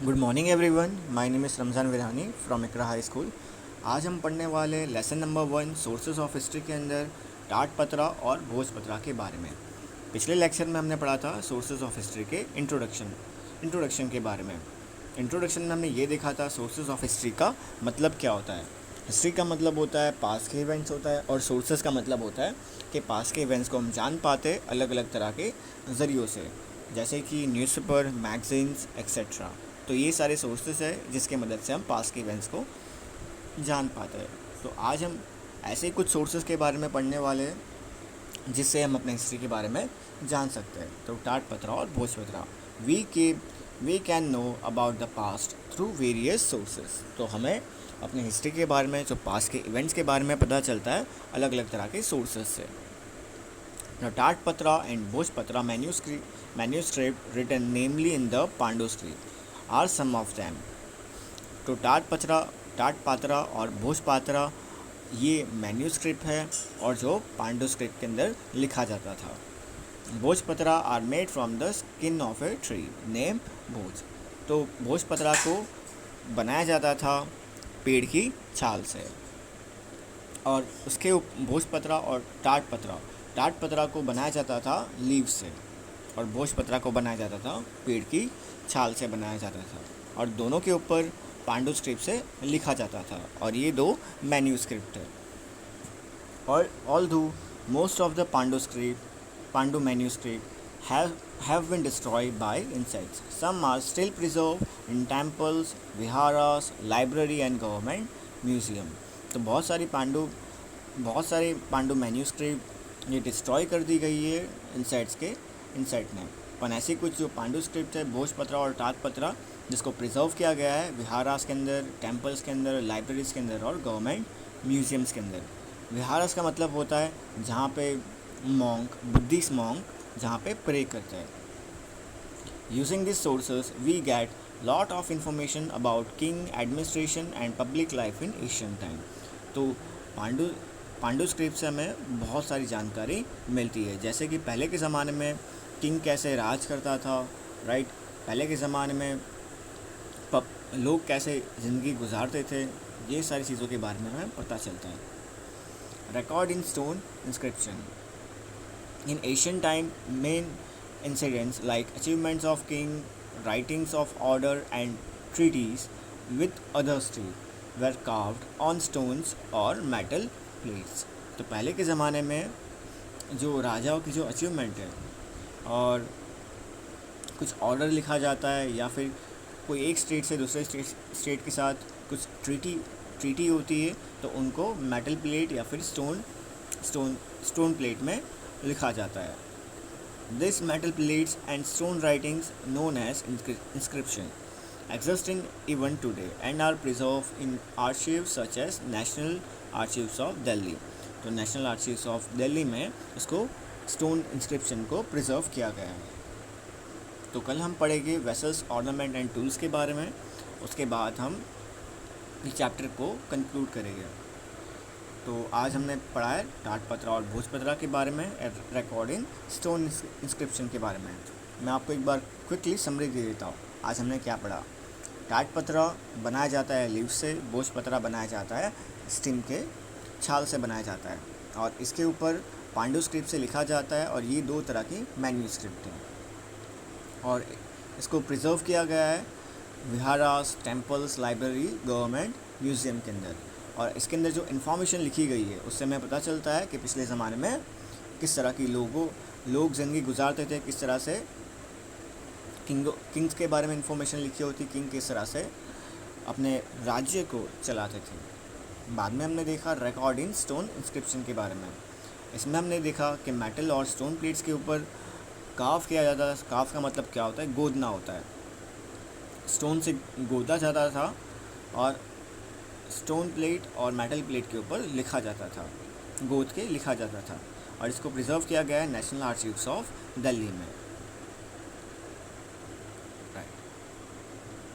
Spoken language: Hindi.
Good morning everyone, my name is Ramzan Virani from Iqra high school. आज हम पढ़ने वाले lesson number 1 sources of history के अंदर टाटपत्रा और भोजपत्रा के बारे में। पिछले लेक्चर में हमने पढ़ा था सोर्सेज ऑफ हिस्ट्री के इंट्रोडक्शन के बारे में। इंट्रोडक्शन में हमने ये देखा था सोर्सेज ऑफ हिस्ट्री का मतलब क्या होता है। हिस्ट्री का मतलब होता है पास के इवेंट्स होता है, और सोर्सेज का मतलब होता है कि पास के इवेंट्स को हम जान पाते अलग अलग तरह के ज़रियों से, जैसे कि न्यूज़पेपर, मैगजीन्स एक्सेट्रा। तो ये सारे सोर्सेस है जिसके मदद से हम पास के इवेंट्स को जान पाते हैं। तो आज हम ऐसे ही कुछ सोर्सेस के बारे में पढ़ने वाले हैं जिससे हम अपने हिस्ट्री के बारे में जान सकते हैं। तो टाटपत्रा और भोजपत्रा, we can know about the past through various sources. तो हमें अपने हिस्ट्री के बारे में, जो पास्ट के इवेंट्स के बारे में पता चलता है अलग अलग तरह के सोर्सेस से। Now, Tatpatra and Bhojpatra manuscript written namely in the Pandu script are some of them. तो टाटपात्रा और भोजपात्रा ये मैन्यूस्क्रिप्ट है और जो पांडु स्क्रिप्ट के अंदर लिखा जाता था। Bhojpatra are made from the skin of a tree name Bhoj. तो भोजपत्रा को बनाया जाता था पेड़ की छाल से, और उसके भोजपत्रा और टाटपत्रा को बनाया जाता था लीव से, और भोजपत्रा को बनाया जाता था पेड़ की छाल से बनाया जाता था, और दोनों के ऊपर पांडु स्क्रिप्ट से लिखा जाता था, और ये दो मैन्यूस्क्रिप्ट है। और although most of the Pandu manuscript have been destroyed by insects, some are still preserved in temples, viharas, library and government museum। तो बहुत सारी पांडु मैन्यूस्क्रिप्ट ये डिस्ट्रॉय कर दी गई है इंसेक्ट ने। पर ऐसी कुछ जो पांडु स्क्रिप्ट है भोजपत्रा और टाटपत्रा, जिसको प्रिजर्व किया गया है विहारास के अंदर, टेम्पल्स के अंदर, लाइब्रेरीज के अंदर और गवर्नमेंट म्यूजियम्स के अंदर। विहारास का मतलब होता है जहाँ पे बुद्धिस्ट मॉन्क जहाँ पे प्रे करते हैं। Using this sources we get lot of information about king administration and public life in Asian time. तो पांडु स्क्रिप्ट से हमें बहुत सारी जानकारी मिलती है, जैसे कि पहले के ज़माने में किंग कैसे राज करता था, राइट। पहले के ज़माने में लोग कैसे ज़िंदगी गुजारते थे, ये सारी चीज़ों के बारे में हमें पता चलता है। Record in stone inscription in Asian time, main incidents like achievements of king, writings of order and treaties with other state were carved on stones or metal plates। तो पहले के ज़माने में जो राजाओं की जो अचीवमेंट है और कुछ ऑर्डर लिखा जाता है, या फिर कोई एक स्टेट से दूसरे स्टेट के साथ कुछ ट्रीटी होती है, तो उनको मेटल प्लेट या फिर स्टोन प्लेट में लिखा जाता है। These metal plates and stone writings known as inscription exist in even today and are preserved in archives such as National Archives of Delhi। तो नेशनल आर्शीव्स ऑफ दिल्ली में इसको स्टोन इंस्क्रिप्शन को प्रिजर्व किया गया है। तो कल हम पढ़ेंगे वेसल्स, ऑर्नामेंट एंड टूल्स के बारे में, उसके बाद हम इस चैप्टर को कंक्लूड करेंगे। तो आज हमने पढ़ा है टाटपत्रा और भोजपत्रा के बारे में, रिकॉर्डिंग स्टोन इंस्क्रिप्शन के बारे में। मैं आपको एक बार क्विकली समरी दे देता हूँ। आज हमने क्या पढ़ा। टाटपत्रा बनाया जाता है लीव से, भोजपत्रा बनाया जाता है स्टीम के छाल से बनाया जाता है, और इसके ऊपर पांडु स्क्रिप्ट से लिखा जाता है, और ये दो तरह की मैन्यूस्क्रिप्ट हैं, और इसको प्रिजर्व किया गया है विहारास, टेम्पल्स, लाइब्रेरी, गवर्नमेंट म्यूज़ियम के अंदर। और इसके अंदर जो इन्फॉर्मेशन लिखी गई है उससे हमें पता चलता है कि पिछले ज़माने में किस तरह की लोग ज़िंदगी गुजारते थे, किस तरह से किंग्स के बारे में इन्फॉर्मेशन लिखी होती, किंग किस तरह से अपने राज्य को चलाते थे। बाद में हमने देखा रिकॉर्ड इन स्टोन इंस्क्रिप्शन के बारे में। इसमें हमने देखा कि मेटल और स्टोन प्लेट्स के ऊपर काफ किया जाता है। काफ का मतलब क्या होता है, गोदना होता है। स्टोन से गोदा जाता था और स्टोन प्लेट और मेटल प्लेट के ऊपर लिखा जाता था, गोद के लिखा जाता था, और इसको प्रिजर्व किया गया है नेशनल आर्शीव्स ऑफ दिल्ली में।